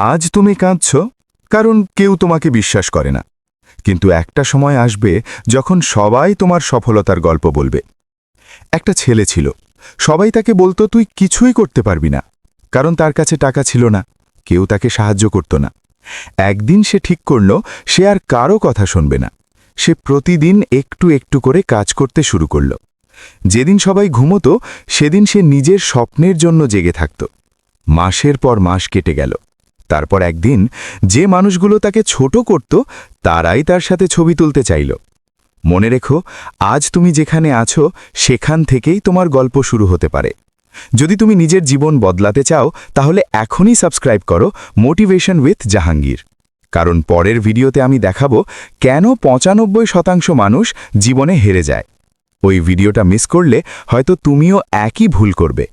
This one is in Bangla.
আজ তুমি কাঁদছ কারণ কেউ তোমাকে বিশ্বাস করে না, কিন্তু একটা সময় আসবে যখন সবাই তোমার সফলতার গল্প বলবে। একটা ছেলে ছিল, সবাই তাকে বলতো তুই কিছুই করতে পারবি না, কারণ তার কাছে টাকা ছিল না, কেউ তাকে সাহায্য করত না। একদিন সে ঠিক করল সে আর কারো কথা শুনবে না। সে প্রতিদিন একটু একটু করে কাজ করতে শুরু করল। যেদিন সবাই ঘুমতো সেদিন সে নিজের স্বপ্নের জন্য জেগে থাকত। মাসের পর মাস কেটে গেল। তারপর একদিন যে মানুষগুলো তাকে ছোট করত তারাই তার সাথে ছবি তুলতে চাইল। মনে রেখো, আজ তুমি যেখানে আছো সেখান থেকেই তোমার গল্প শুরু হতে পারে। যদি তুমি নিজের জীবন বদলাতে চাও তাহলে এখনই সাবস্ক্রাইব করো মোটিভেশন উইথ জাহাঙ্গীর। কারণ পরের ভিডিওতে আমি দেখাবো কেন ৯৫% মানুষ জীবনে হেরে যায়। ওই ভিডিওটা মিস করলে হয়তো তুমিও একই ভুল করবে।